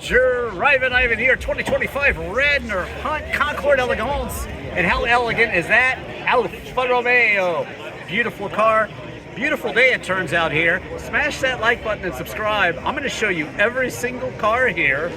Drivin Ivan here, 2025 Radnor Hunt Concours Elegance. And how elegant is that? Alfa Romeo. Beautiful car. Beautiful day it turns out here. Smash that like button and subscribe. I'm going to show you every single car here,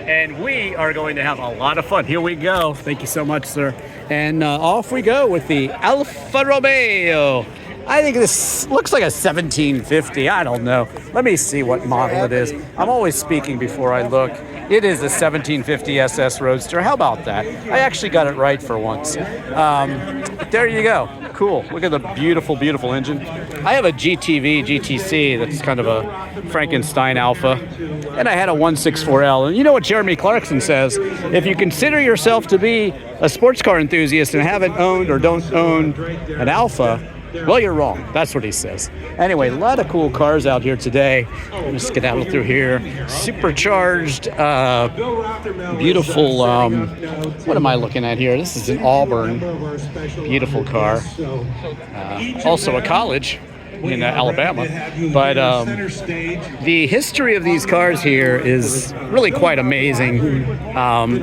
and we are going to have a lot of fun. Here we go. Thank you so much, sir. And off we go with the Alfa Romeo. I think this looks like a 1750. I don't know. Let me see what model it is. I'm always speaking before I look. It is a 1750 SS Roadster. How about that? I actually got it right for once. There you go. Cool. Look at the beautiful, beautiful engine. I have a GTV GTC that's kind of a Frankenstein Alpha. And I had a 164L. And you know what Jeremy Clarkson says? If you consider yourself to be a sports car enthusiast and haven't owned or don't own an Alpha, well, you're wrong. That's what he says. Anyway, a lot of cool cars out here today. Let's skedaddle through here. Supercharged, beautiful, what am I looking at here? This is an Auburn. Beautiful car. Also a college in Alabama. But the history of these cars here is really quite amazing.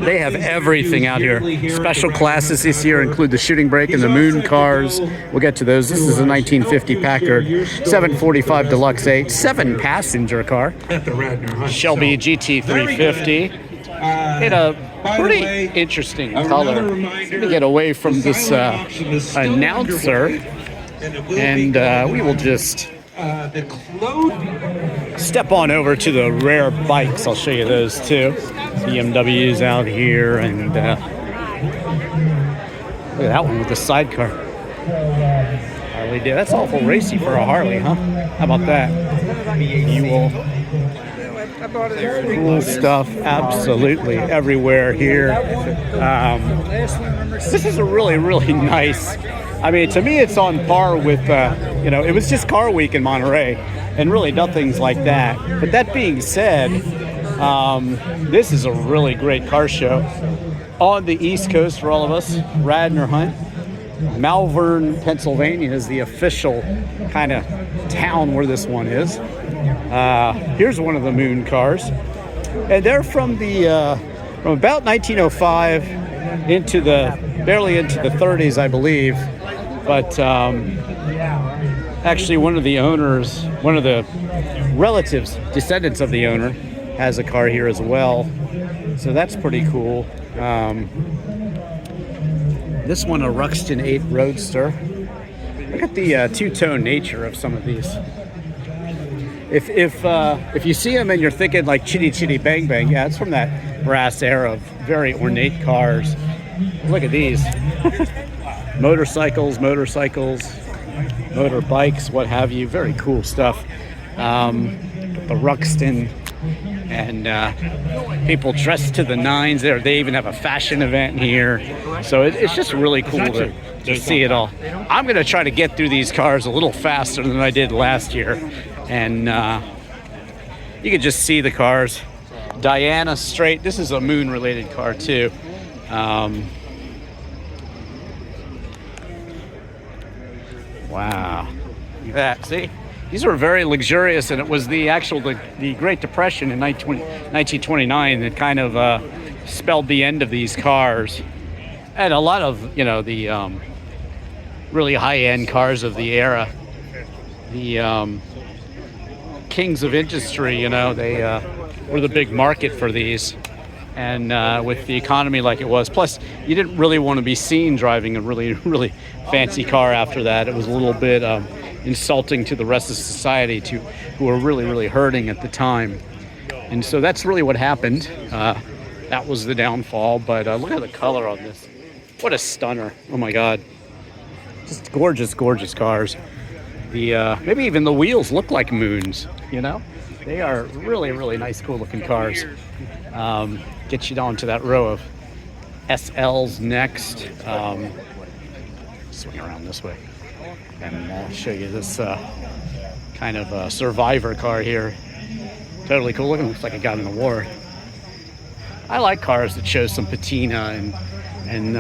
They have everything out here. Special classes this year include the shooting brake and the moon cars. We'll get to those. This is a 1950 Packard 745 Deluxe 8, 7-passenger car. Shelby GT 350. In a pretty interesting color. Let me get away from this announcer. And we will just step on over to the rare bikes. I'll show you those too. BMWs out here, and look at that one with the sidecar. Harley did. That's awful racy for a Harley, huh? How about that? Buell. Cool stuff, absolutely everywhere here. This is a really, really nice. I mean, to me, it's on par with, you know, it was just Car Week in Monterey, and really nothing's like that. But that being said, this is a really great car show on the East Coast for all of us. Radnor Hunt. Malvern, Pennsylvania is the official kind of town where this one is. Here's one of the moon cars. And they're from the, from about 1905 into the, barely into the 30s, I believe. But actually one of the owners, one of the relatives, descendants of the owner, has a car here as well. So that's pretty cool. This one, a Ruxton 8 Roadster. Look at the two-tone nature of some of these. If you see them and you're thinking like Chitty Chitty Bang Bang, yeah, it's from that brass era of very ornate cars. Look at these. Motorcycles, motorbikes, what have you. Very cool stuff. The Ruxton, and people dressed to the nines there. They even have a fashion event here. So it's just really cool to see it all. I'm going to try to get through these cars a little faster than I did last year. And you can just see the cars. Diana Strait. This is a moon-related car too. Wow, look at that. See, these were very luxurious, and it was the Great Depression in 1929 that kind of spelled the end of these cars. And a lot of, you know, the really high-end cars of the era, the kings of industry, you know, they were the big market for these. And with the economy like it was, plus you didn't really want to be seen driving a really, really fancy car after that. It was a little bit insulting to the rest of society, who were really, really hurting at the time. And so that's really what happened. That was the downfall. But look at the color on this. What a stunner. Oh my God. Just gorgeous, gorgeous cars. The maybe even the wheels look like moons, you know? They are really, really nice, cool looking cars. Get you down to that row of SLs next. Swing around this way, and I'll show you this kind of survivor car here. Totally cool looking. Looks like it got an award. I like cars that show some patina and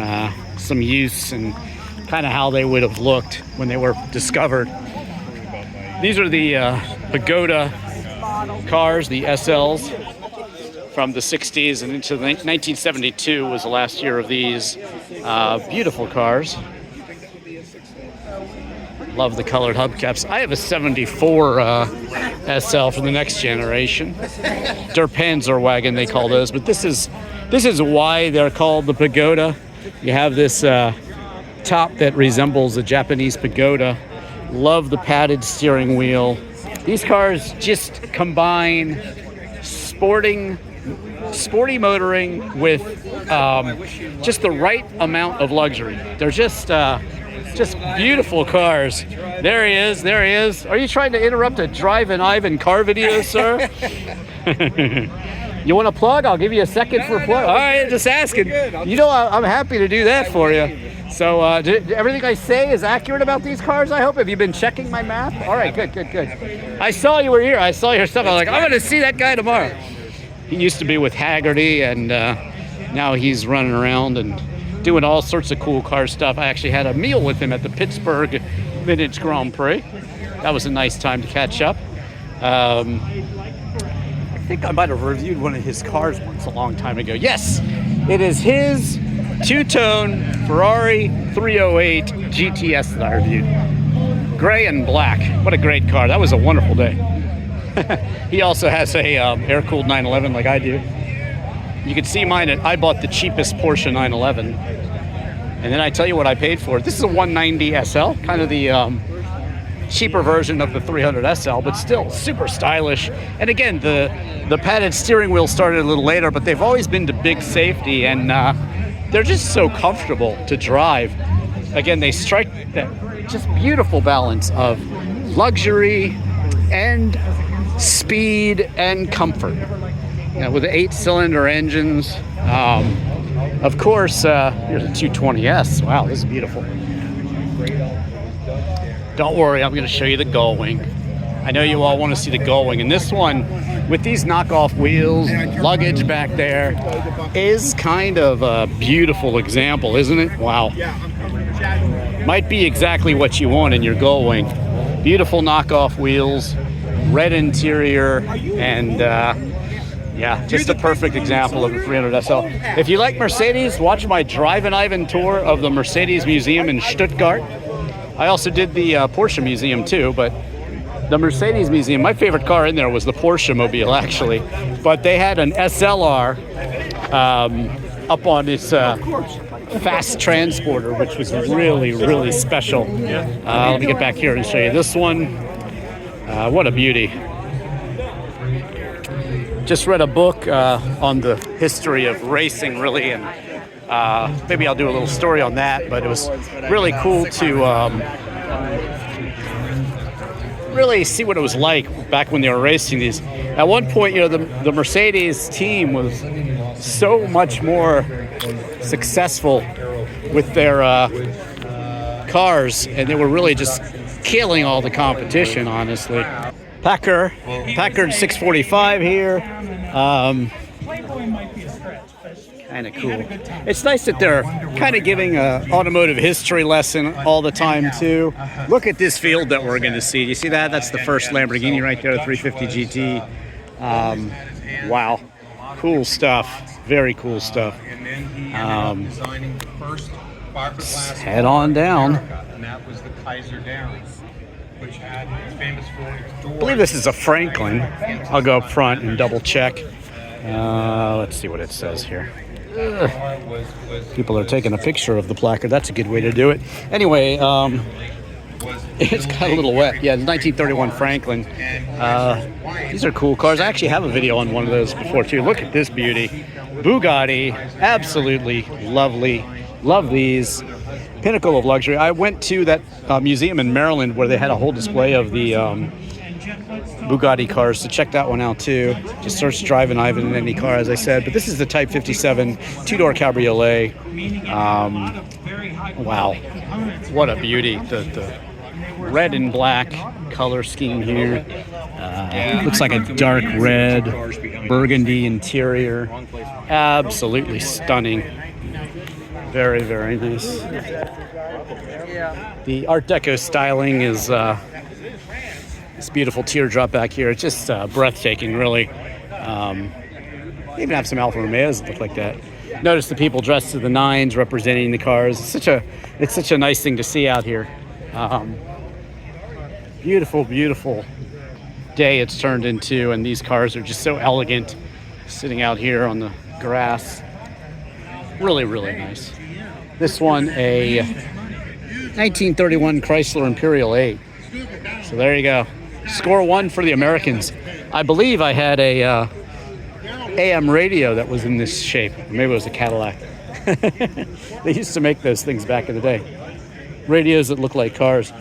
some use and kind of how they would have looked when they were discovered. These are the Pagoda cars, the SLs. from the 60s and into 1972 was the last year of these. Beautiful cars. Love the colored hubcaps. I have a 74 SL from the next generation. Der Panzer wagon, they call those. But this is why they're called the pagoda. You have this top that resembles a Japanese pagoda. Love the padded steering wheel. These cars just combine sporty motoring with just the right amount of luxury. They're just beautiful cars. There he is. There he is. Are you trying to interrupt a Drivin Ivan car video, sir? You want a plug? I'll give you a second for a plug. All right, just asking. You know, I'm happy to do that for you. So everything I say is accurate about these cars, I hope? Have you been checking my math? All right, good. I saw you were here. I saw your stuff. I was like, I'm going to see that guy tomorrow. He used to be with Haggerty, and now he's running around and doing all sorts of cool car stuff. I actually had a meal with him at the Pittsburgh Vintage Grand Prix. That was a nice time to catch up. I think I might have reviewed one of his cars once a long time ago. Yes, it is his two-tone Ferrari 308 GTS that I reviewed. Gray and black. What a great car. That was a wonderful day. He also has a air-cooled 911 like I do. You can see mine. I bought the cheapest Porsche 911. And then I tell you what I paid for it. This is a 190 SL, kind of the cheaper version of the 300 SL, but still super stylish. And again, the padded steering wheel started a little later, but they've always been to big safety, and they're just so comfortable to drive. Again, they strike that just beautiful balance of luxury and speed and comfort. You know, with the 8-cylinder engines. Of course, here's a 220S. Wow, this is beautiful. Don't worry, I'm going to show you the gull wing. I know you all want to see the gull wing. And this one, with these knockoff wheels, luggage back there, is kind of a beautiful example, isn't it? Wow. Might be exactly what you want in your gull wing. Beautiful knockoff wheels, red interior, and yeah, just a perfect example of a 300 SL. If you like Mercedes, watch my Drivin Ivan tour of the Mercedes Museum in Stuttgart. I also did the Porsche Museum too, but the Mercedes Museum, my favorite car in there was the Porsche Mobile actually, but they had an SLR up on its fast transporter, which was really special. Let me get back here and show you this one. What a beauty. Just read a book on the history of racing, really, and maybe I'll do a little story on that, but it was really cool to really see what it was like back when they were racing these. At one point, you know, the Mercedes team was so much more successed with their cars, and they were really just killing all the competition, honestly. Packard 645 here. Kind of cool. It's nice that they're kind of giving an automotive history lesson all the time too. Look at this field that we're going to see. Do you see that? That's the first Lamborghini right there, the 350 GT. Wow, cool stuff. Very cool stuff. Let's head on down. And that was the Kaiser Downs, which had famous for its door. I believe this is a Franklin. I'll go up front and double check. Let's see what it says here. People are taking a picture of the placard. That's a good way to do it. Anyway, it's got a little wet. Yeah, 1931 Franklin. These are cool cars. I actually have a video on one of those before too. Look at this beauty. Bugatti, absolutely lovely. Love these. Pinnacle of luxury. I went to that museum in Maryland where they had a whole display of the Bugatti cars, so check that one out too. Just search Drivin Ivan in any car, as I said. But this is the Type 57 two-door cabriolet. Wow, what a beauty. The red and black color scheme here. Looks like a dark red, burgundy interior. Absolutely stunning. Very, very nice. The Art Deco styling is this beautiful teardrop back here. It's just breathtaking, really. They even have some Alfa Romeos that look like that. Notice the people dressed to the nines representing the cars. It's such a nice thing to see out here. Beautiful, beautiful day it's turned into, and these cars are just so elegant, sitting out here on the grass. Really, really nice. This one, a 1931 Chrysler Imperial 8. So there you go. Score 1 for the Americans. I believe I had a AM radio that was in this shape. Maybe it was a Cadillac. They used to make those things back in the day. Radios that look like cars.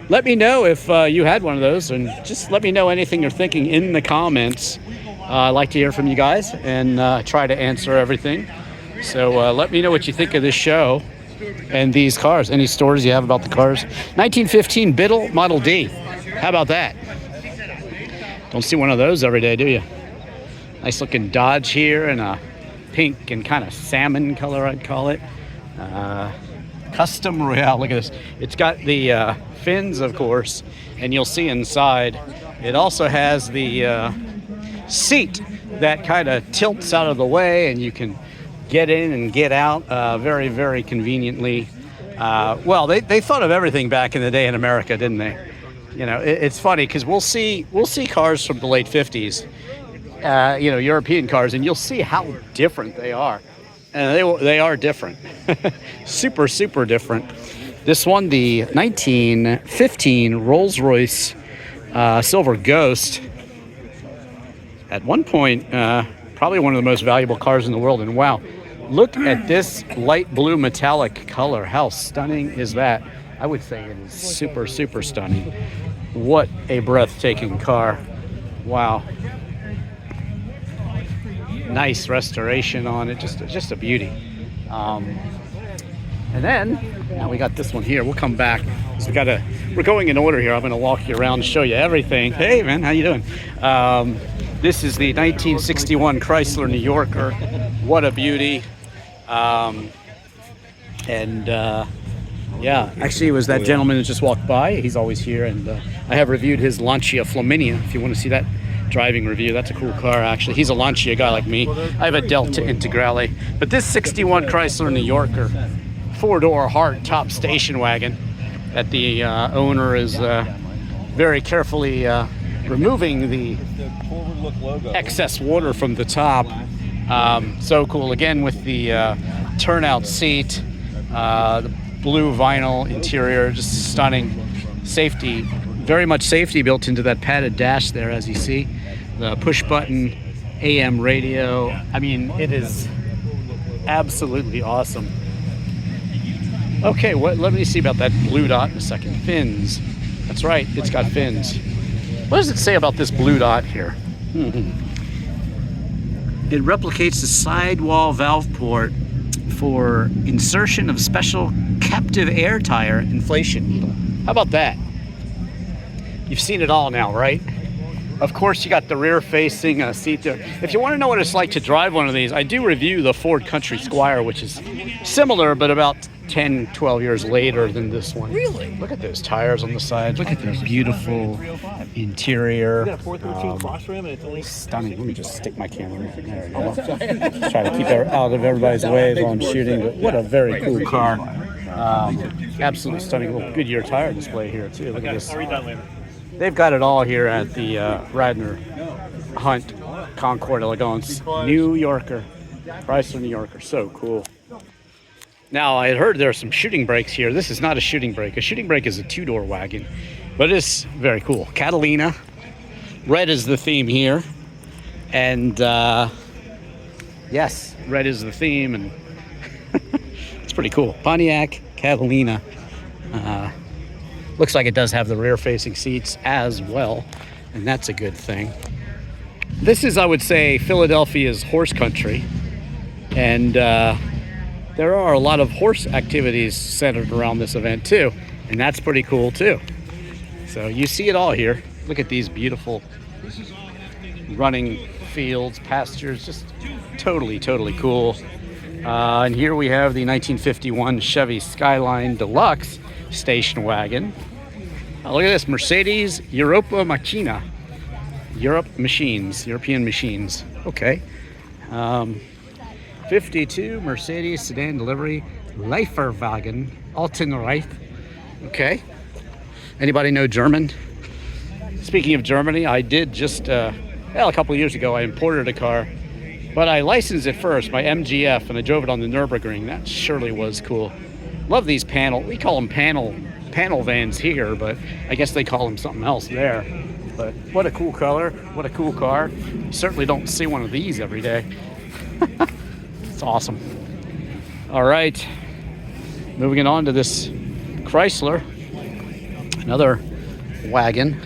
Let me know if you had one of those, and just let me know anything you're thinking in the comments. I'd like to hear from you guys and try to answer everything. So let me know what you think of this show and these cars. Any stories you have about the cars. 1915 Beatle Model D. How about that? Don't see one of those every day, do you? Nice looking Dodge here in a pink and kind of salmon color, I'd call it. Custom Royale, look at this. It's got the fins, of course, and you'll see inside it also has the seat that kind of tilts out of the way, and you can get in and get out very, very conveniently. Well, they thought of everything back in the day in America, didn't they? You know, it's funny because we'll see cars from the late 50s, you know, European cars, and you'll see how different they are. And they are different. Super, super different. This one, the 1915 Rolls-Royce Silver Ghost. At one point, probably one of the most valuable cars in the world. And wow, look at this light blue metallic color. How stunning is that? I would say it is super, super stunning. What a breathtaking car. Wow. Nice restoration on it, just a beauty. And then now we got this one here. We'll come back. So we're going in order here. I'm gonna walk you around and show you everything. Hey man, how you doing? This is the 1961 Chrysler New Yorker. What a beauty. Yeah, actually it was that gentleman that just walked by. He's always here, and I have reviewed his Lancia Flaminia. If you want to see that driving review, that's a cool car actually. He's a Lancia guy like me. I have a Delta Integrale, but this 61 Chrysler New Yorker, 4-door hard top station wagon that the owner is very carefully removing the excess water from the top. So cool. Again with the turnout seat, the blue vinyl interior, just stunning. Safety, very much safety built into that padded dash there, as you see. The push button AM radio. I mean, it is absolutely awesome. Okay, let me see about that blue dot in a second. Fins. That's right, it's got fins. What does it say about this blue dot here? It replicates the sidewall valve port for insertion of special captive air tire inflation needle. How about that? You've seen it all now, right? Of course, you got the rear-facing seat there. If you want to know what it's like to drive one of these, I do review the Ford Country Squire, which is similar, but about 10, 12 years later than this one. Really? Look at those tires on the sides. Look at the beautiful interior. You got a 413 cross ram and it's only Stunning. Let me just stick my camera in there. You go. Just try to keep it out of everybody's way while I'm shooting. But what a very cool car. Absolutely stunning. Little Goodyear tire display here too. Look at this. They've got it all here at the Radnor Hunt Concours Elegance New Yorker, Chrysler New Yorker. So cool. Now I had heard there are some shooting brakes here. This is not a shooting brake. A shooting brake is a 2-door wagon, but it's very cool. Catalina, red is the theme here, and yes, red is the theme, and it's pretty cool. Pontiac Catalina. Looks like it does have the rear-facing seats as well, and that's a good thing. This is, I would say, Philadelphia's horse country, and there are a lot of horse activities centered around this event too, and that's pretty cool too. So you see it all here. Look at these beautiful running fields, pastures, just totally, totally cool. And here we have the 1951 Chevy Skyline Deluxe station wagon. Look at this, Mercedes Europa Machina. European machines. Okay. 52 Mercedes sedan delivery Lieferwagen Altenreich. Okay. Anybody know German? Speaking of Germany, I did just, a couple of years ago, I imported a car, but I licensed it first, my MGF, and I drove it on the Nurburgring. That surely was cool. Love these we call them panel vans here, but I guess they call them something else there. But what a cool color, what a cool car. Certainly don't see one of these every day. It's awesome. All right, moving on to this Chrysler, another wagon.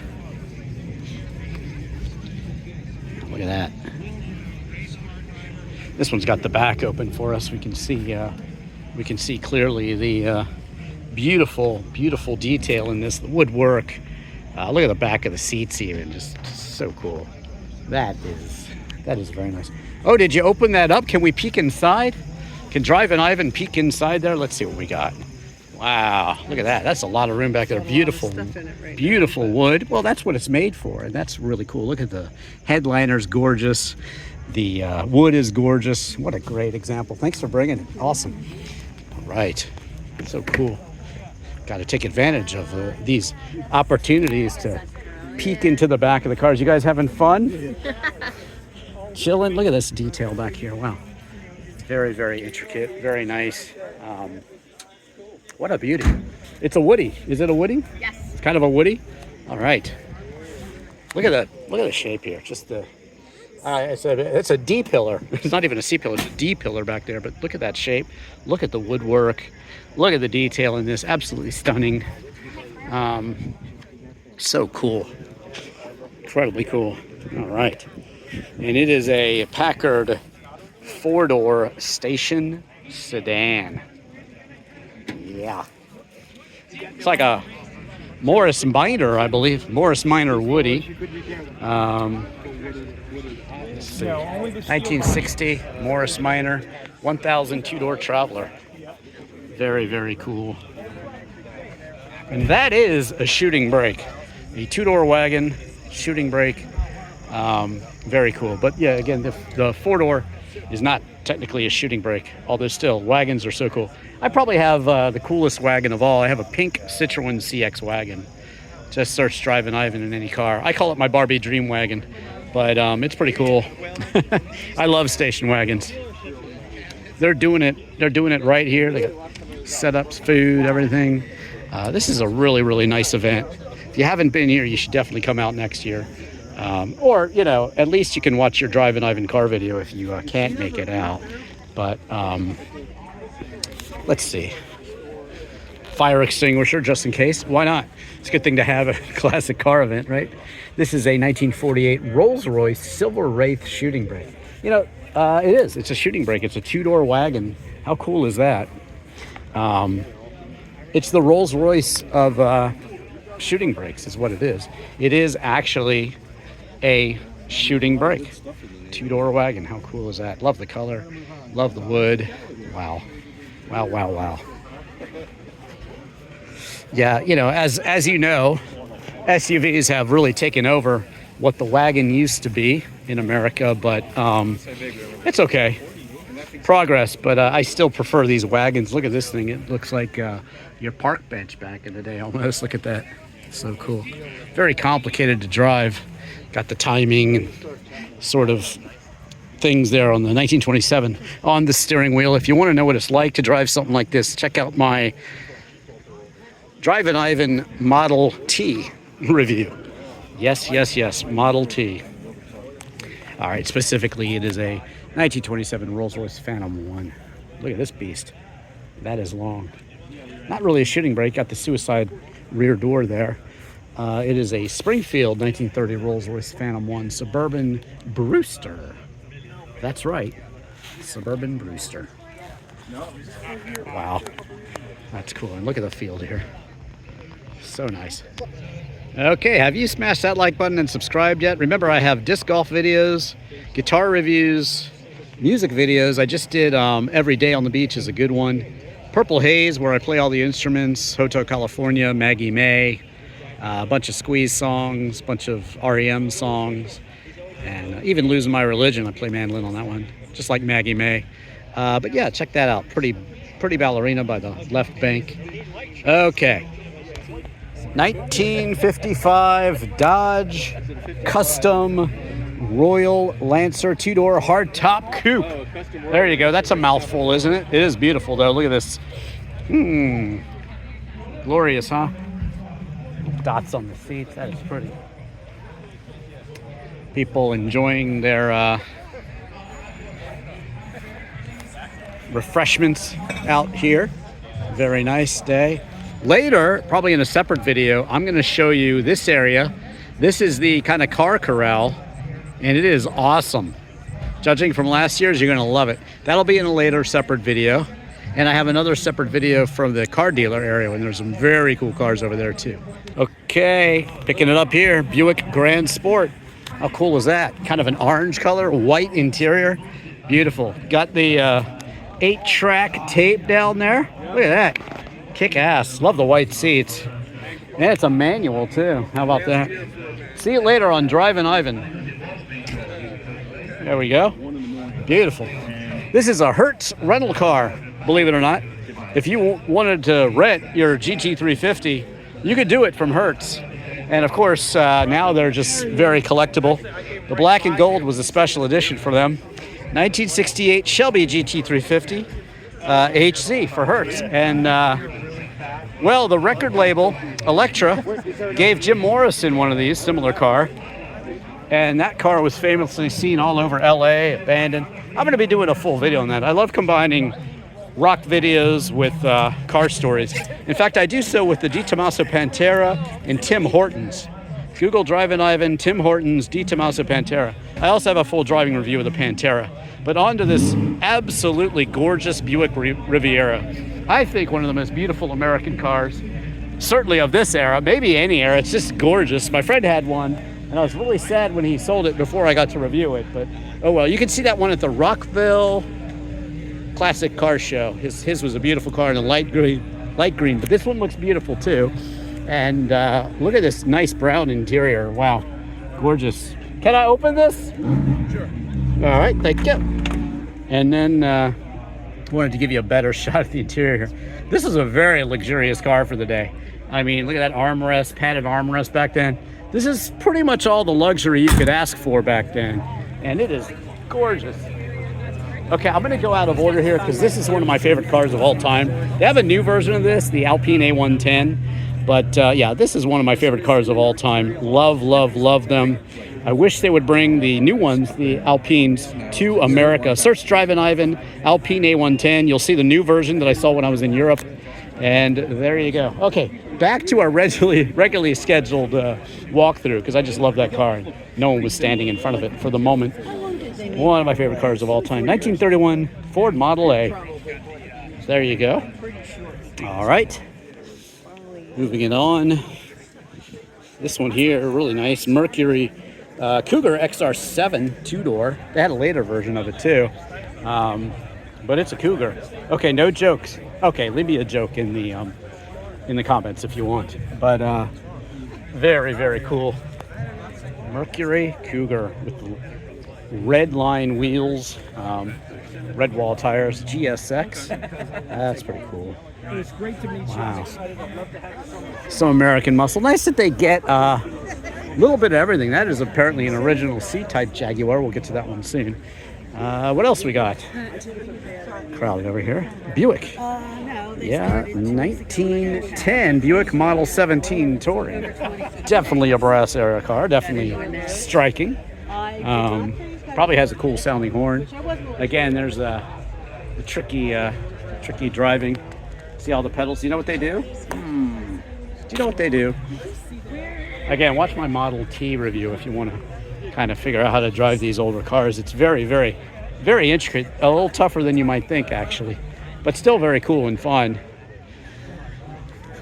Look at that. This one's got the back open for us. We can see clearly the beautiful detail in this, the woodwork. Look at the back of the seats even, just so cool. That is very nice. Oh, did you open that up? Can we peek inside? Can Drivin Ivan peek inside there? Let's see what we got. Wow, look at that. That's a lot of room back there. Beautiful, beautiful wood. Well, that's what it's made for, and that's really cool. Look at the headliner's gorgeous. The wood is gorgeous. What a great example. Thanks for bringing it. Awesome. All right, so cool. Got to take advantage of these opportunities to peek into the back of the cars. You guys having fun? Chilling. Look at this detail back here. Wow. Very, very intricate. Very nice. What a beauty. It's a Woody. Is it a Woody? Yes. It's kind of a Woody? All right. Look at that. Look at the shape here. Just the... it's a D pillar. It's not even a C pillar. It's a D pillar back there. But look at that shape. Look at the woodwork. Look at the detail in this. Absolutely stunning. So cool. Incredibly cool. All right. And it is a Packard 4-door station sedan. Yeah. It's like a Morris Minor, I believe. Morris Minor Woody. Let's see. 1960 Morris Minor 1000 two-door Traveler. Very, very cool. And that is a shooting brake. A two-door wagon, shooting brake. Very cool. But yeah, again, the 4-door is not technically a shooting brake, although still, wagons are so cool. I probably have the coolest wagon of all. I have a pink Citroen CX wagon. Just search Drivin Ivan in any car. I call it my Barbie dream wagon, but it's pretty cool. I love station wagons. They're doing it right here. They got setups, food, everything. This is a really, really nice event. If you haven't been here, you should definitely come out next year. Or, you know, at least you can watch your Drivin Ivan car video if you can't make it out. But let's see. Fire extinguisher, just in case. Why not? It's a good thing to have a classic car event, right? This is a 1948 Rolls-Royce Silver Wraith shooting brake. You know, it is. It's a shooting brake. It's a two-door wagon. How cool is that? It's the Rolls-Royce of shooting brakes is what it is. It is actually a shooting brake. Two-door wagon. How cool is that? Love the color. Love the wood. Wow. Wow, wow, wow. Yeah, you know, as you know, SUVs have really taken over what the wagon used to be in America, but it's okay. Progress, but I still prefer these wagons. Look at this thing. It looks like your park bench back in the day almost. Look at that. So cool. Very complicated to drive. Got the timing and sort of things there on the 1927 on the steering wheel. If you want to know what it's like to drive something like this, check out my Drivin Ivan Model T review. Yes, yes, yes, Model T. All right, specifically it is a 1927 Rolls-Royce Phantom 1. Look at this beast. That is long. Not really a shooting brake. Got the suicide rear door there. It is a Springfield 1930 Rolls-Royce Phantom 1 Suburban Brewster. That's right, Suburban Brewster. Wow, that's cool. And look at the field here. So nice. Okay, have you smashed that like button and subscribed yet? Remember, I have disc golf videos, guitar reviews, music videos. I just did Every Day on the Beach is a good one. Purple Haze, where I play all the instruments. Hotel California, Maggie May. A bunch of Squeeze songs, bunch of REM songs. And even Losing My Religion, I play mandolin on that one. just like Maggie May. But yeah, check that out. Pretty ballerina by the left bank. Okay. 1955 Dodge Custom Royal Lancer 2-door hardtop coupe. There you go. That's a mouthful, isn't it? It is beautiful, though. Look at this. Glorious, huh? Dots on the seats. That is pretty. People enjoying their refreshments out here. Very nice day. Later, probably in a separate video, I'm going to show you this area. This is the kind of car corral, and it is awesome. Judging from last year's, you're going to love it. That'll be in a later separate video. And I have another separate video from the car dealer area, and there's some very cool cars over there too. Okay, picking it up here, Buick Grand Sport. How cool is that? Kind of an orange color, white interior. Beautiful. Got the 8-track tape down there. Look at that. Kick ass. Love the white seats. And it's a manual too. How about that? See you later on Drivin Ivan. There we go. Beautiful. This is a Hertz rental car, believe it or not. If you wanted to rent your GT350, you could do it from Hertz. And of course, now they're just very collectible. The black and gold was a special edition for them. 1968 Shelby GT350 HZ for Hertz. And well, the record label, Elektra, gave Jim Morrison one of these, similar car. And that car was famously seen all over LA, abandoned. I'm going to be doing a full video on that. I love combining rock videos with car stories. In fact, I do so with the Di Tommaso Pantera and Tim Hortons. Google Drivin Ivan, Tim Hortons, Di Tommaso Pantera. I also have a full driving review of the Pantera. But on to this absolutely gorgeous Buick Riviera. I think one of the most beautiful American cars, certainly of this era, maybe any era. It's just gorgeous. My friend had one, and I was really sad when he sold it before I got to review it. But oh well, you can see that one at the Rockville Classic Car Show. His was a beautiful car in a light green. But this one looks beautiful too. And look at this nice brown interior. Wow, gorgeous. Can I open this? Sure. All right, thank you. And then wanted to give you a better shot at the interior. This is a very luxurious car for the day. I mean, look at that armrest, padded armrest back then. This is pretty much all the luxury you could ask for back then. And it is gorgeous. Okay, I'm gonna go out of order here because this is one of my favorite cars of all time. They have a new version of this, the Alpine A110. But yeah, this is one of my favorite cars of all time. Love, love, love them. I wish they would bring the new ones, the Alpines, to America. Search Drivin Ivan, Alpine A110. You'll see the new version that I saw when I was in Europe. And there you go. Okay, back to our regularly scheduled walkthrough, because I just love that car. And no one was standing in front of it for the moment. One of my favorite cars of all time. 1931 Ford Model A. There you go. All right. Moving it on. This one here, really nice. Mercury Cougar XR7 2-door. They had a later version of it too. But it's a Cougar. Okay, no jokes. Okay, leave me a joke in the comments if you want. But very, very cool. Mercury Cougar with the red line wheels, red wall tires, GSX. That's pretty cool. It's great to meet you. Wow. Some American muscle. Nice that they get a little bit of everything. That is apparently an original C-type Jaguar. We'll get to that one soon. What else we got? Crowded over here. Buick. Yeah, 1910 Buick Model 17 Touring. Definitely a brass era car. Definitely striking. Probably has a cool sounding horn. Again, there's the tricky driving. See all the pedals? Do you know what they do? Do you know what they do? Again, watch my Model T review if you want to kind of figure out how to drive these older cars. It's very, very, very intricate. A little tougher than you might think, actually. But still very cool and fun.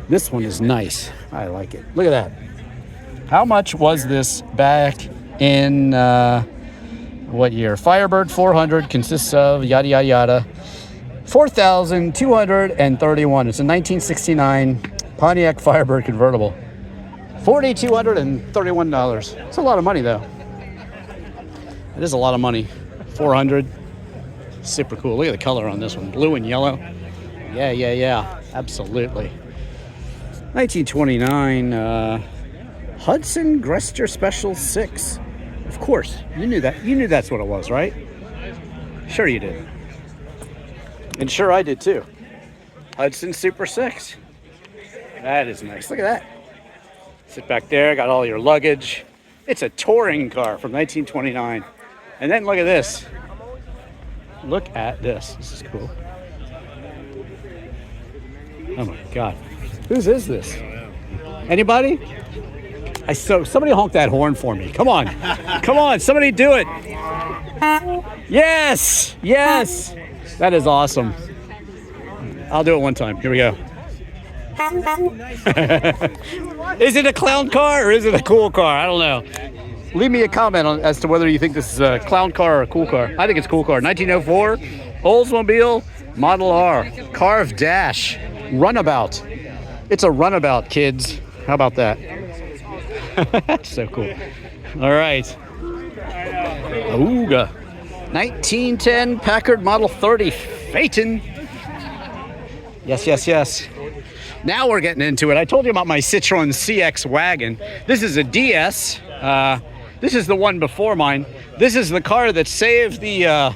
This one is nice. I like it. Look at that. How much was this back in, what year? Firebird 400 consists of yada, yada, yada. $4,231. It's a 1969 Pontiac Firebird convertible. $4,231. It's a lot of money, though. It is a lot of money. 400. Super cool. Look at the color on this one. Blue and yellow. Yeah, yeah, yeah. Absolutely. 1929 Hudson Grester Special 6. Of course. You knew that. You knew that's what it was, right? Sure you did. And sure I did too. Hudson Super 6. That is nice. Look at that. Sit back there. Got all your luggage. It's a touring car from 1929. And then look at this. Look at this. This is cool. Oh my God. Whose is this? Anybody? Somebody honk that horn for me. Come on. Come on. Somebody do it. Yes. Yes. That is awesome. I'll do it one time. Here we go. Is it a clown car or is it a cool car? I don't know. Leave me a comment as to whether you think this is a clown car or a cool car. I think it's a cool car. 1904 Oldsmobile Model R carved dash runabout. It's a runabout, kids. How about that? That's so cool. All right. Ooga. 1910 Packard Model 30 Phaeton. Yes, yes, yes. Now we're getting into it. I told you about my Citroen CX wagon. This is a DS. This is the one before mine. This is the car that saved the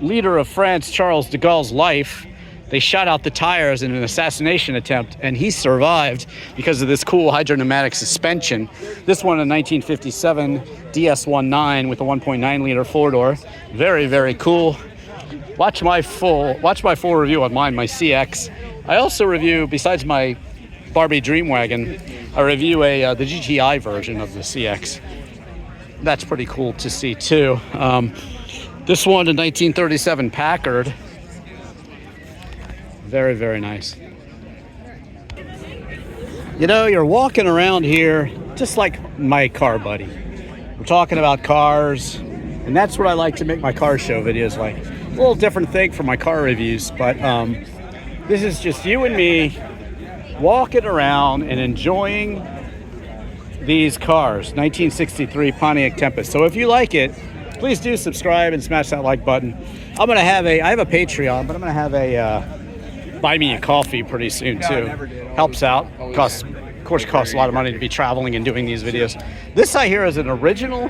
leader of France, Charles de Gaulle's life. They shot out the tires in an assassination attempt, and he survived because of this cool hydropneumatic suspension. This one, a 1957 DS19 with a 1.9 liter four-door. Very, very cool. Watch my full review on mine, my CX. I also review, besides my Barbie Dream Wagon, I review the GTI version of the CX. That's pretty cool to see too. This one, a 1937 Packard. Very, very nice. You know, you're walking around here just like my car buddy. We're talking about cars, and that's what I like to make my car show videos like. A little different thing for my car reviews, but this is just you and me walking around and enjoying these cars. 1963 Pontiac Tempest. So if you like it, please do subscribe and smash that like button. I have a Patreon, but I'm gonna have a buy me a coffee pretty soon too. Helps out. Costs a lot of money to be traveling and doing these videos. This I hear is an original.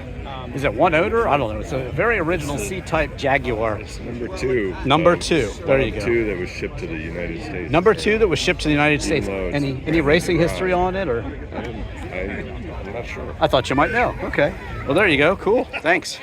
Is it one owner? I don't know. It's a very original C-type Jaguar. It's number two. Number two. There you go. Two that was shipped to the United States. Number two that was shipped to the United States. Any racing history on it, or? I'm not sure. I thought you might know. Okay. Well, there you go. Cool. Thanks.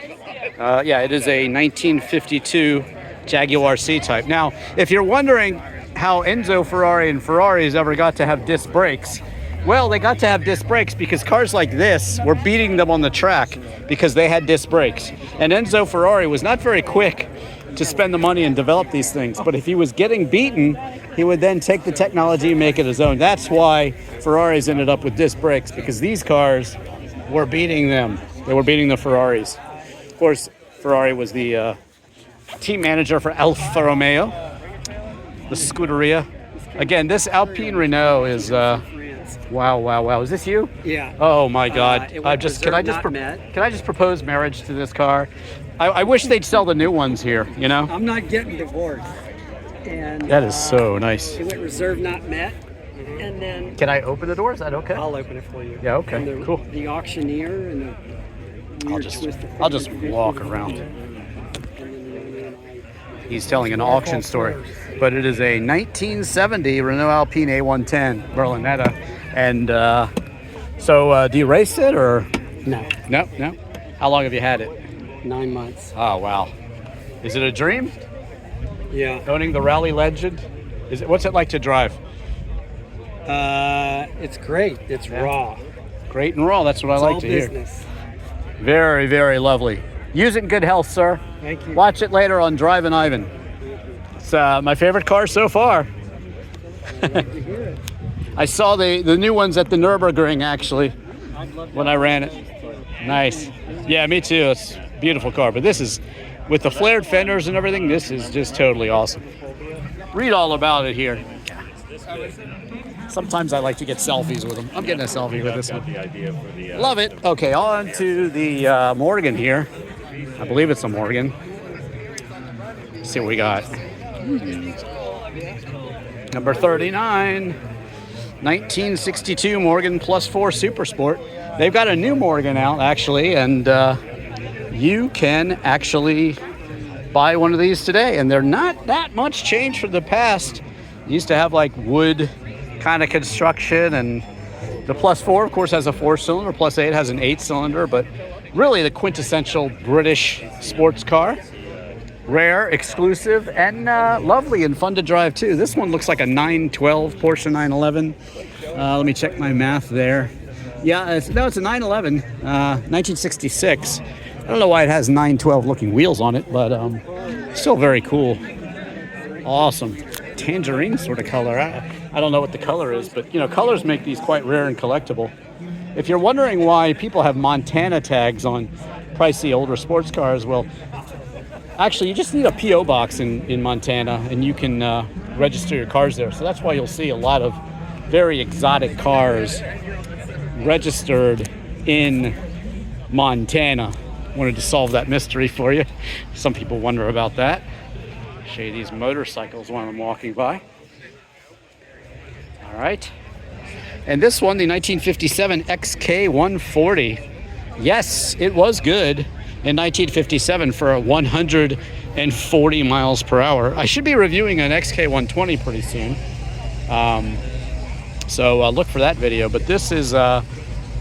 Yeah, it is a 1952 Jaguar C-type. Now, if you're wondering how Enzo Ferrari and Ferraris ever got to have disc brakes, well, they got to have disc brakes because cars like this were beating them on the track because they had disc brakes. And Enzo Ferrari was not very quick to spend the money and develop these things. But if he was getting beaten, he would then take the technology and make it his own. That's why Ferraris ended up with disc brakes, because these cars were beating them. They were beating the Ferraris. Of course, Ferrari was the team manager for Alfa Romeo, the Scuderia. Again, this Alpine Renault is... Wow. Is this you? Yeah. Oh my God. Can I just propose marriage to this car? I wish they'd sell the new ones here, you know? I'm not getting divorced. And that is so nice. it went reserved not met. And then Can I open the door? Is that okay? I'll open it for you. Yeah, okay. And Cool. The auctioneer and the I'll just walk around. He's telling an auction story. But it is a 1970 Renault Alpine A110 Berlinetta. And so do you race it or? No. No? How long have you had it? 9 months. Oh, wow. Is it a dream? Yeah. Owning the Rally Legend? What's it like to drive? It's great. It's raw. Great and raw. That's what I like to hear. Business. Very, very lovely. Use it in good health, sir. Thank you. Watch it later on Drivin Ivan. It's my favorite car so far. I saw the new ones at the Nurburgring, actually, when I ran it. Nice. Yeah, me too. It's a beautiful car. But this is, with the flared fenders and everything, this is just totally awesome. Read all about it here. Sometimes I like to get selfies with them. I'm getting a selfie with this one. Love it. Okay, on to the Morgan here. I believe it's a Morgan. Let's see what we got. Number 39, 1962 Morgan Plus 4 Super Sport. They've got a new Morgan out, actually, and you can actually buy one of these today. And they're not that much changed from the past. You used to have like wood kind of construction, and the Plus 4, of course, has a 4-cylinder. Plus 8 has an 8-cylinder, but really the quintessential British sports car. Rare, exclusive, and lovely and fun to drive too. This one looks like a 912 Porsche 911. Let me check my math there. Yeah, it's a 911, 1966. I don't know why it has 912 looking wheels on it, but still very cool. Awesome. Tangerine sort of color. I don't know what the color is, but you know, colors make these quite rare and collectible. If you're wondering why people have Montana tags on pricey older sports cars, well, actually, you just need a P.O. box in Montana, and you can register your cars there. So that's why you'll see a lot of very exotic cars registered in Montana. Wanted to solve that mystery for you. Some people wonder about that. Show you these motorcycles while I'm walking by. All right. And this one, the 1957 XK140. Yes, it was good in 1957 for a 140 miles per hour. I should be reviewing an XK120 pretty soon. So look for that video. But this is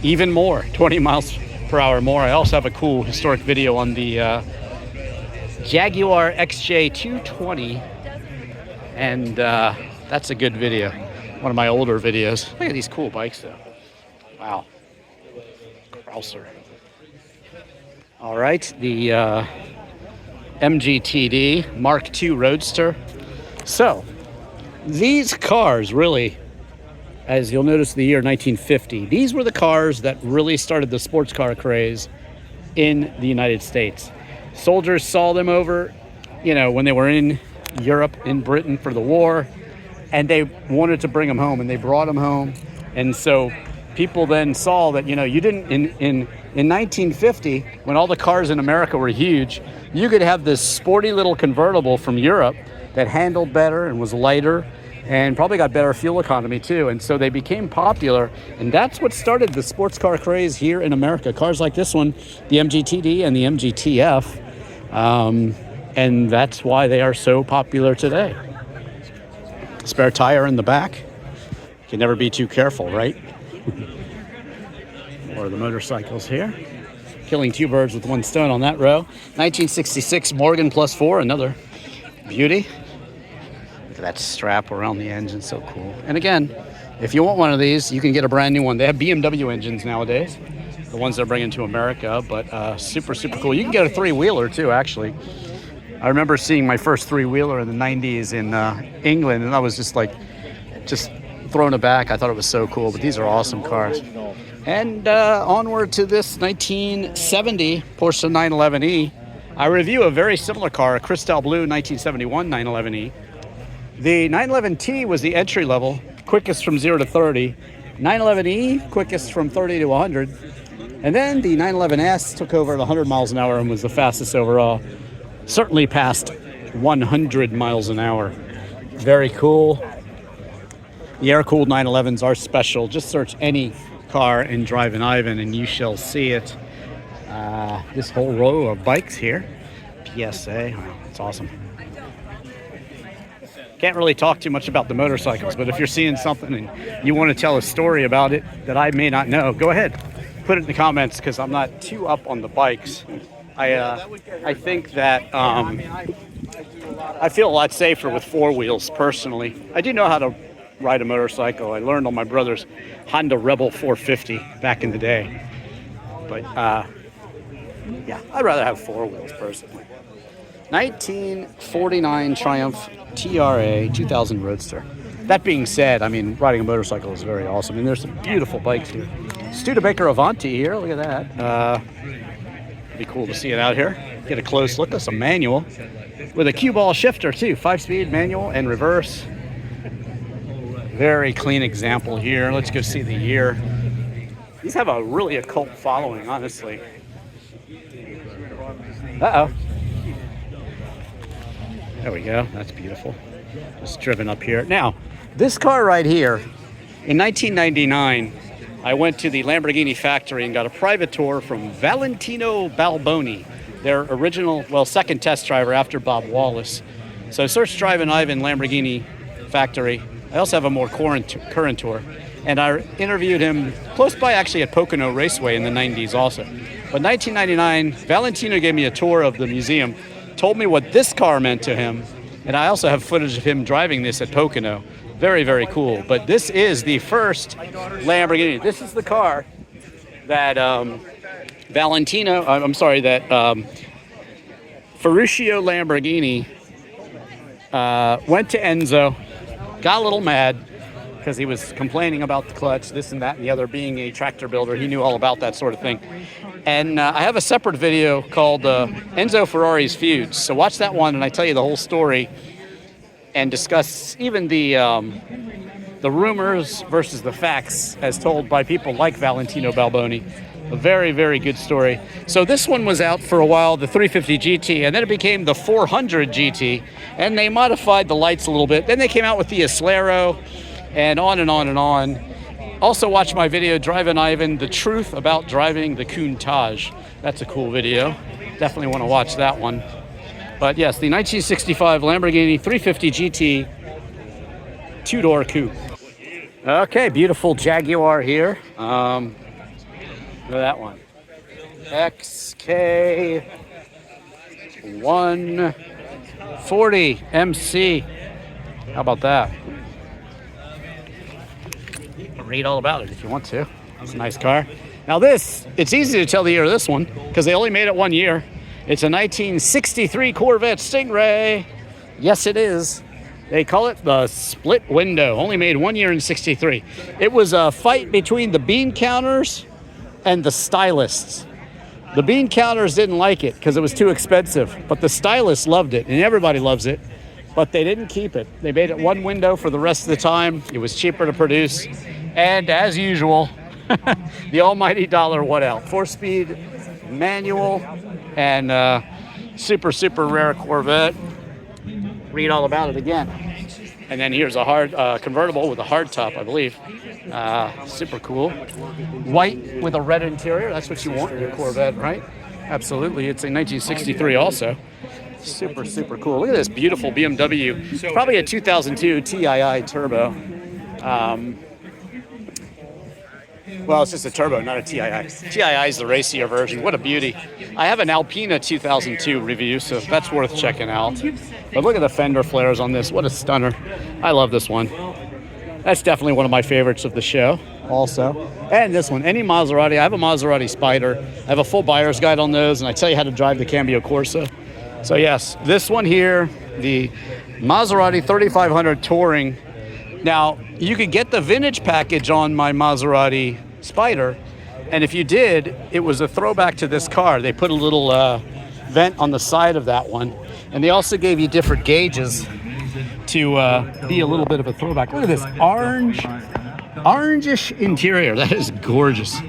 even more, 20 miles per hour more. I also have a cool historic video on the Jaguar XJ220. And that's a good video. One of my older videos. Look at these cool bikes though. Wow. Crouser. All right, the MGTD Mark II Roadster. So, these cars really, as you'll notice the year 1950, these were the cars that really started the sports car craze in the United States. Soldiers saw them over, you know, when they were in Europe, in Britain for the war, and they wanted to bring them home, and they brought them home. And so people then saw that, you know, you didn't, in 1950, when all the cars in America were huge, you could have this sporty little convertible from Europe that handled better and was lighter and probably got better fuel economy too. And so they became popular, and that's what started the sports car craze here in America. Cars like this one, the MGTD and the MGTF, and that's why they are so popular today. Spare tire in the back. Can never be too careful, right? Or the motorcycles here. Killing two birds with one stone on that row. 1966 Morgan Plus 4, another beauty. Look at that strap around the engine, so cool. And again, if you want one of these, you can get a brand new one. They have BMW engines nowadays, the ones they're bringing to America, but super, super cool. You can get a three-wheeler too, actually. I remember seeing my first three-wheeler in the 90s in England, and I was just thrown aback. I thought it was so cool, but these are awesome cars. And onward to this 1970 Porsche 911E. I review a very similar car, a Crystal Blue 1971 911E. The 911T was the entry level, quickest from 0 to 30. 911E, quickest from 30 to 100. And then the 911S took over at 100 miles an hour and was the fastest overall. Certainly past 100 miles an hour. Very cool. The air-cooled 911s are special. Just search any car in Drivin Ivan and you shall see it. This whole row of bikes here. PSA. Wow, that's awesome. Can't really talk too much about the motorcycles, but if you're seeing something and you want to tell a story about it that I may not know, go ahead. Put it in the comments, because I'm not too up on the bikes. I think that I feel a lot safer with four wheels personally. I do know how to ride a motorcycle. I learned on my brother's Honda Rebel 450 back in the day. But yeah, I'd rather have four wheels personally. 1949 Triumph TRA 2000 Roadster. That being said, I mean, riding a motorcycle is very awesome, and there's some beautiful bikes here. Studebaker Avanti here, look at that. It'd be cool to see it out here. Get a close look. That's a manual with a cue ball shifter too, 5-speed manual and reverse. Very clean example here. Let's go see the year. These have a really cult following, honestly. There we go. That's beautiful. Just driven up here. Now, this car right here, in 1999, I went to the Lamborghini factory and got a private tour from Valentino Balboni, their original, well, second test driver after Bob Wallace. So I searched Drivin Ivan Lamborghini factory. I also have a more current tour. And I interviewed him close by, actually, at Pocono Raceway in the 90s also. But 1999, Valentino gave me a tour of the museum, told me what this car meant to him, and I also have footage of him driving this at Pocono. Very, very cool. But this is the first Lamborghini. This is the car that Ferruccio Lamborghini went to Enzo, got a little mad because he was complaining about the clutch, this and that and the other. Being a tractor builder, he knew all about that sort of thing. And I have a separate video called Enzo Ferrari's Feuds. So watch that one and I tell you the whole story and discuss even the rumors versus the facts as told by people like Valentino Balboni. A very, very good story. So this one was out for a while, the 350 GT, and then it became the 400 GT, and they modified the lights a little bit. Then they came out with the Acelero, and on and on and on. Also watch my video, Drivin Ivan, The Truth About Driving the Countach. That's a cool video. Definitely want to watch that one. But yes, the 1965 Lamborghini 350 GT two-door coupe. Okay, beautiful Jaguar here. Look at that one. XK140 MC. How about that? Read all about it if you want to. It's a nice car. Now this, it's easy to tell the year of this one because they only made it 1 year. It's a 1963 Corvette Stingray. Yes, it is. They call it the split window. Only made 1 year in 63. It was a fight between the bean counters and the stylists. The bean counters didn't like it because it was too expensive, but the stylists loved it, and everybody loves it, but they didn't keep it. They made it one window for the rest of the time. It was cheaper to produce, and as usual, the almighty dollar what out? 4-speed manual and super, super rare Corvette. Read all about it again. And then here's a hard convertible with a hard top, I believe. Super cool. White with a red interior. That's what you want in your Corvette, right? Absolutely. It's a 1963 also. Super, super cool. Look at this beautiful BMW. It's probably a 2002 TII turbo. Well, it's just a turbo, not a TII. TII is the racier version. What a beauty. I have an Alpina 2002 review, so that's worth checking out. But look at the fender flares on this. What a stunner. I love this one. That's definitely one of my favorites of the show also. And this one, any Maserati. I have a Maserati Spider. I have a full buyer's guide on those, and I tell you how to drive the Cambio Corsa. So yes, this one here, the Maserati 3500 Touring. Now, you could get the vintage package on my Maserati Spider, and if you did, it was a throwback to this car. They put a little vent on the side of that one, and they also gave you different gauges to be a little bit of a throwback. Look at this orangish interior. That is gorgeous.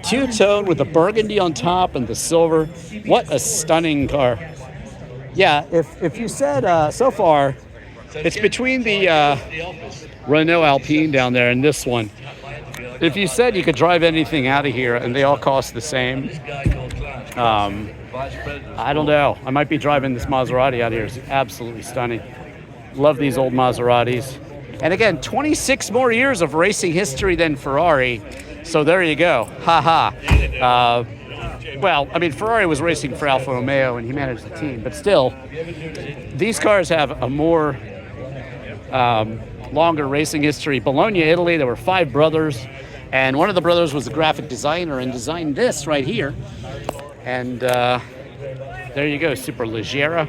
Two-tone with the burgundy on top and the silver. What a stunning car. Yeah, if you said so far, it's between the Renault Alpine down there and this one. If you said you could drive anything out of here and they all cost the same, I don't know. I might be driving this Maserati out here. It's absolutely stunning. Love these old Maseratis. And again, 26 more years of racing history than Ferrari. So there you go. Ha ha. Well, I mean, Ferrari was racing for Alfa Romeo and he managed the team. But still, these cars have a more longer racing history. Bologna, Italy, there were 5 brothers. And one of the brothers was a graphic designer and designed this right here. And there you go, super leggera.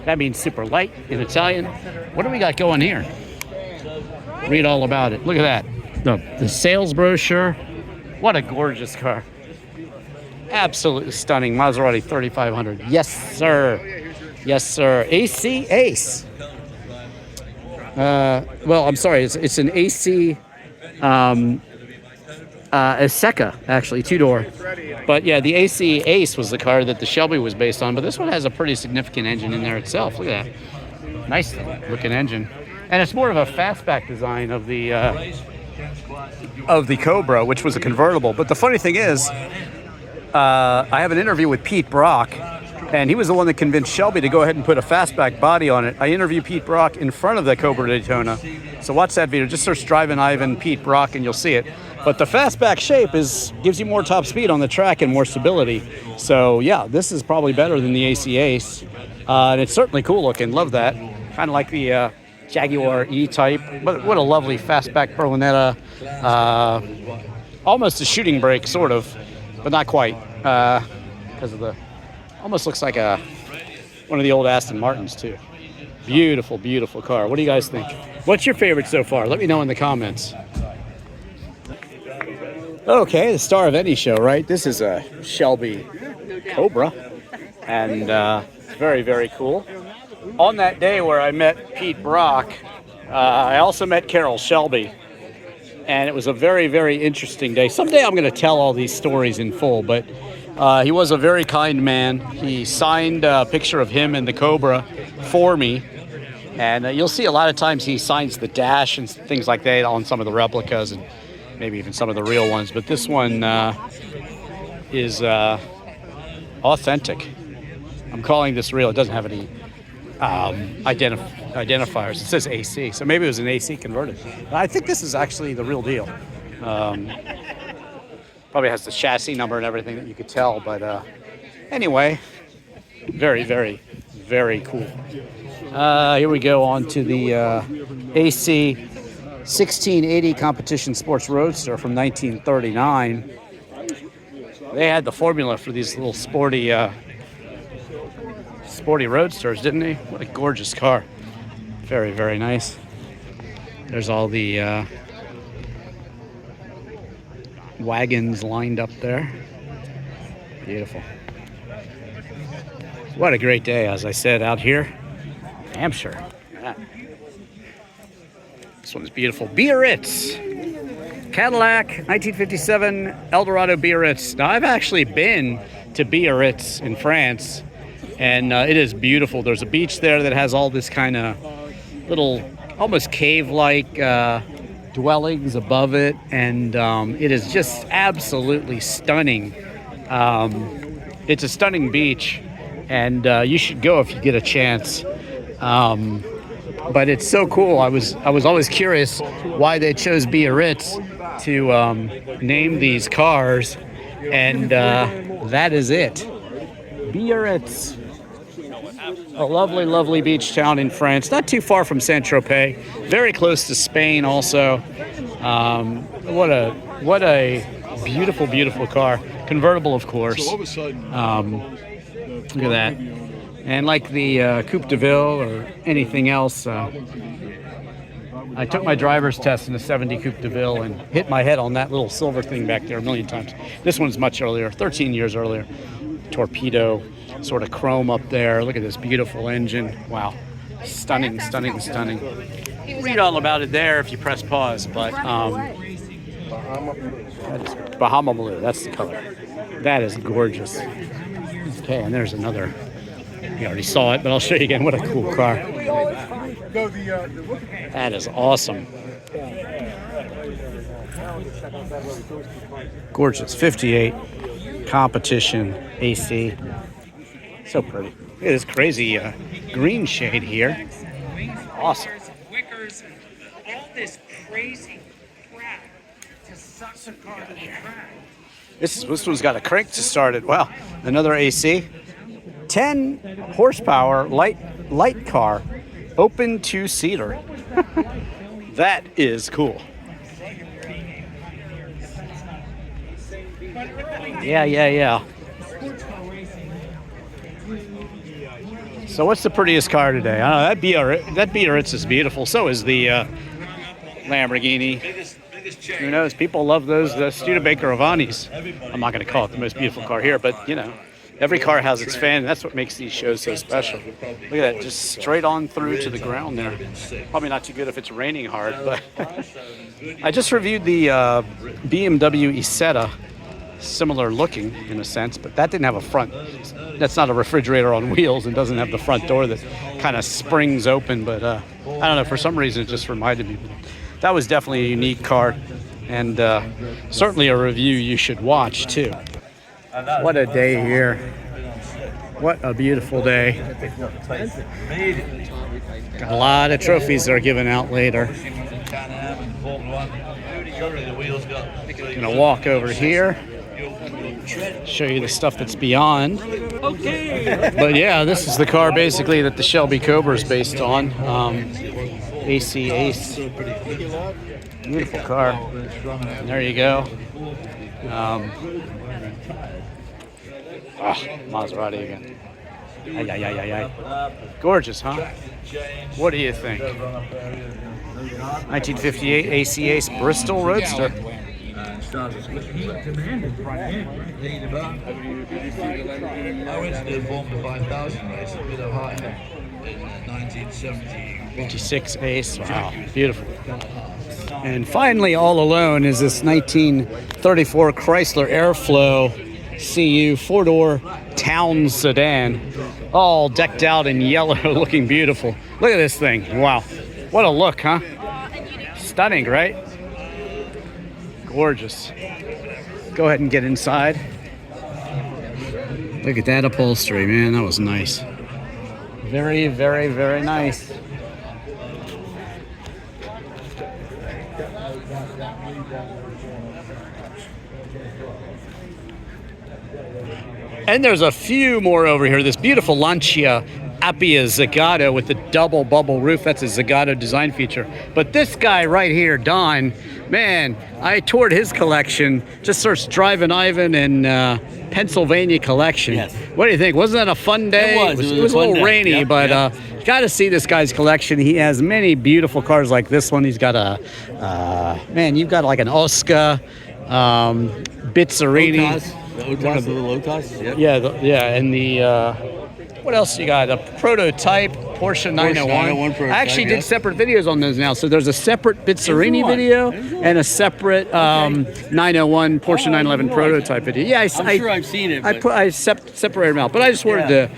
That means super light in Italian. What do we got going here? Read all about it. Look at that. The sales brochure. What a gorgeous car. Absolutely stunning. Maserati 3500. Yes, sir. Yes, sir. AC Ace. Well, I'm sorry. It's an AC Seca, actually, 2-door. But yeah, the AC Ace was the car that the Shelby was based on. But this one has a pretty significant engine in there itself. Look at that. Nice looking engine. And it's more of a fastback design of the Cobra, which was a convertible. But the funny thing is, I have an interview with Pete Brock, and he was the one that convinced Shelby to go ahead and put a fastback body on it. I interviewed Pete Brock in front of the Cobra Daytona. So watch that video. Just search Drivin Ivan Pete Brock and you'll see it. But the fastback shape gives you more top speed on the track and more stability. So yeah, this is probably better than the AC Ace. And it's certainly cool looking. Love that. Kind of like the Jaguar E-Type. What a lovely fastback Berlinetta. Almost a shooting brake, sort of, but not quite. Because of the... Almost looks like one of the old Aston Martins, too. Beautiful, beautiful car. What do you guys think? What's your favorite so far? Let me know in the comments. Okay, the star of any show, right? This is a Shelby Cobra, and it's very, very cool. On that day where I met Pete Brock, I also met Carol Shelby, and it was a very, very interesting day. Someday I'm going to tell all these stories in full, but he was a very kind man. He signed a picture of him and the Cobra for me, and you'll see a lot of times he signs the dash and things like that on some of the replicas and maybe even some of the real ones, but this one is authentic. I'm calling this real. It doesn't have any identifiers. It says AC, so maybe it was an AC converted. But I think this is actually the real deal. Probably has the chassis number and everything that you could tell, but anyway, very, very, very cool. Here we go on to the AC 1680 Competition Sports Roadster from 1939. They had the formula for these little sporty Roadsters, didn't they? What a gorgeous car. Very, very nice. There's all the wagons lined up there. Beautiful. What a great day, as I said, out here. Hampshire. Yeah. This one's beautiful. Biarritz. Cadillac, 1957 Eldorado Biarritz. Now, I've actually been to Biarritz in France, and it is beautiful. There's a beach there that has all this kind of little, almost cave-like dwellings above it, and it is just absolutely stunning. It's a stunning beach, and you should go if you get a chance. But it's so cool. I was always curious why they chose Biarritz to name these cars, and that is it. Biarritz, a lovely, lovely beach town in France, not too far from Saint-Tropez, very close to Spain also. What a beautiful, beautiful car. Convertible, of course. So all of a sudden, look at that. And like the Coupe de Ville or anything else, I took my driver's test in the 70 Coupe de Ville and hit my head on that little silver thing back there a million times. This one's much earlier, 13 years earlier. Torpedo, sort of chrome up there. Look at this beautiful engine. Wow. Stunning, stunning, stunning. Read all about it there if you press pause, but that is Bahama Blue. That's the color. That is gorgeous. Okay, and there's another. You already saw it, but I'll show you again. What a cool car. That is awesome. Gorgeous. 58 competition AC. So pretty. Look at this crazy green shade here. Awesome. All this crazy crap to suck the car to the track. This one's got a crank to start it. Wow. Another AC. 10 horsepower light car, open two-seater. That is cool. Yeah. So what's the prettiest car today? I don't know, that Biarritz is beautiful. So is the Lamborghini. Who knows? People love those Studebaker Avanis. I'm not going to call it the most beautiful car here, but you know. Every car has its fan, and that's what makes these shows so special. Look at that, just straight on through to the ground there. Probably not too good if it's raining hard, but I just reviewed the BMW Isetta, similar looking in a sense, but that didn't have a front. That's not a refrigerator on wheels and doesn't have the front door that kind of springs open, but I don't know, for some reason it just reminded me. That was definitely a unique car, and certainly a review you should watch too. What a day here. What a beautiful day. Got a lot of trophies that are given out later. Gonna walk over here, show you the stuff that's beyond. But yeah, this is the car basically that the Shelby Cobras is based on. AC Ace. Beautiful car. And there you go. Maserati again. Ay, ay, ay, ay, ay. Gorgeous, huh? What do you think? 1958 AC Ace Bristol Roadster. I went to the Formula 5000 race at Bit of High in 1970. 56 Ace. Wow, beautiful. And finally, all alone, is this 1934 Chrysler Airflow CU 4-door town sedan, all decked out in yellow, looking beautiful. Look at this thing. Wow. What a look, huh? Stunning, right? Gorgeous. Go ahead and get inside. Look at that upholstery, man. That was nice. Very, very, very nice. And there's a few more over here. This beautiful Lancia Appia Zagato with the double bubble roof. That's a Zagato design feature. But this guy right here, Don, man, I toured his collection. Just searched Drivin Ivan and Pennsylvania collection. Yes. What do you think? Wasn't that a fun day? It was a little rainy, yep, but yep. Got to see this guy's collection. He has many beautiful cars like this one. He's got a, man, you've got like an Oscar, Bizzarini. One of the Lotus, yep. Yeah, and the what else you got? A prototype Porsche 901. 901 prototype, I actually did yeah. separate videos on those now. So there's a separate Bizzarini video and a separate 901 Porsche 911 prototype video. Yeah, I'm sure I've seen it. I separated them out, but I just wanted to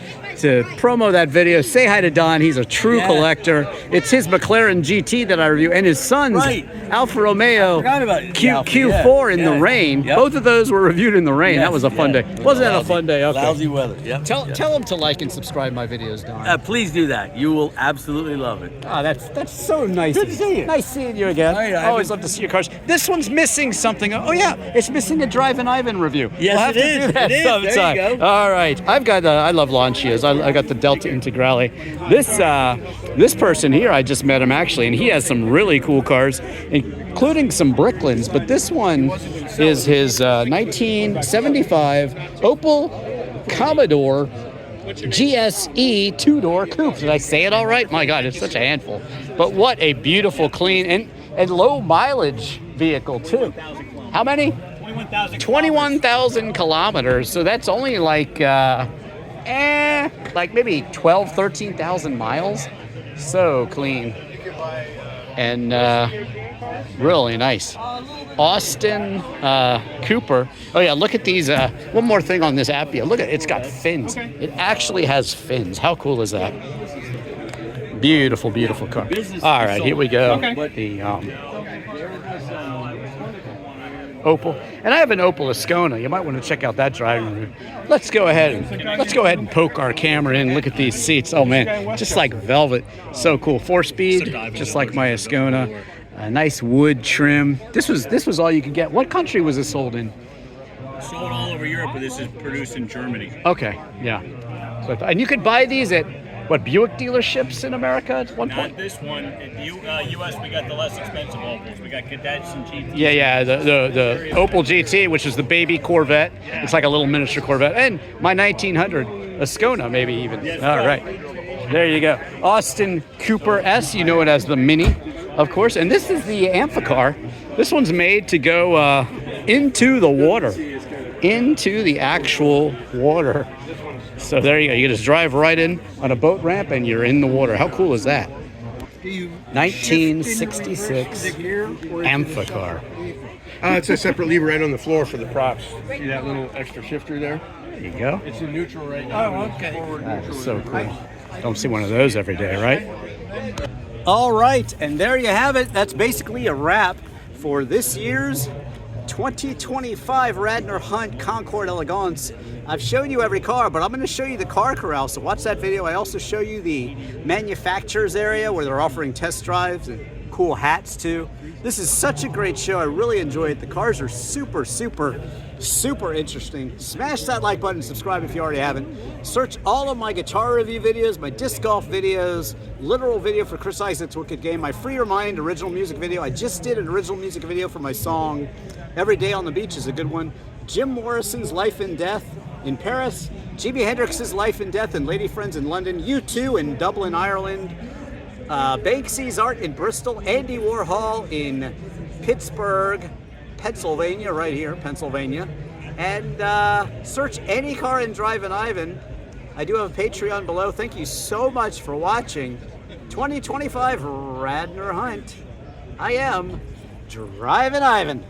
promo that video. Say hi to Don. He's a true collector. It's his McLaren GT that I review, and his son's Alfa Romeo Q4 in the rain. Yep. Both of those were reviewed in the rain. That was a fun day. Wasn't that a fun day? Okay. Lousy weather. Yep. Tell them to like and subscribe my videos, Don. Please do that. You will absolutely love it. Ah, that's so nice. Good to see you. Nice seeing you again. Right, I always love to see your cars. This one's missing something. Oh yeah, it's missing a Drivin Ivan review. Yes, we'll have it to is. do that It is. sometime. There you go. All right, I've got. I love Lancias. I got the Delta Integrale. This person here, I just met him actually, and he has some really cool cars, including some Bricklands. But this one is his 1975 Opel Commodore GSE 2-door coupe. Did I say it all right? My God, it's such a handful. But what a beautiful, clean, and low mileage vehicle too. How many? 21,000 kilometers. So that's only like maybe 12, 13,000 miles. So clean. And really nice. Austin Cooper. Oh yeah, look at these. One more thing on this Appia. Look at it. It's got fins. It actually has fins. How cool is that? Beautiful, beautiful car. All right, here we go. The Opel, and I have an Opel Ascona. You might want to check out that driving room. Let's go ahead and poke our camera in. Look at these seats. Oh man, just like velvet. So cool. 4-speed, just like my Ascona. A nice wood trim. This was all you could get. What country was this sold in? Sold all over Europe, but this is produced in Germany. Okay, yeah. So, and you could buy these at what, Buick dealerships in America at one point? Not this one. In the U.S., we got the less expensive Opels. We got Cadets and GTs. Yeah, the Opel GT, which is the baby Corvette. Yeah. It's like a little miniature Corvette. And my 1900 Ascona, maybe even. Yes, all right. There you go. Austin Cooper S. You know it as the Mini, of course. And this is the Amphicar. This one's made to go into the water. Into the actual water. So there you go. You just drive right in on a boat ramp and you're in the water. How cool is that? 1966 Amphicar. It's a separate lever right on the floor for the props. See that little extra shifter there? There you go. It's in neutral right now. Oh, okay. That is so cool. Don't see one of those every day, right? All right, and there you have it. That's basically a wrap for this year's 2025 Radnor Hunt Concours Elegance. I've shown you every car, but I'm going to show you the car corral, so watch that video. I also show you the manufacturers area where they're offering test drives and cool hats too. This is such a great show. I really enjoy it. The cars are super, super, super interesting. Smash that like button, subscribe if you already haven't. Search all of my guitar review videos, my disc golf videos, literal video for Chris Isaac's Wicked Game, my Free Your Mind original music video. I just did an original music video for my song Every Day on the Beach is a good one. Jim Morrison's Life and Death in Paris, Jimi Hendrix's Life and Death and Lady Friends in London, U2 in Dublin, Ireland, Banksy's Art in Bristol, Andy Warhol in Pittsburgh, Pennsylvania, right here, Pennsylvania. And search any car in Drivin Ivan. I do have a Patreon below. Thank you so much for watching 2025 Radnor Hunt. I am Drivin Ivan.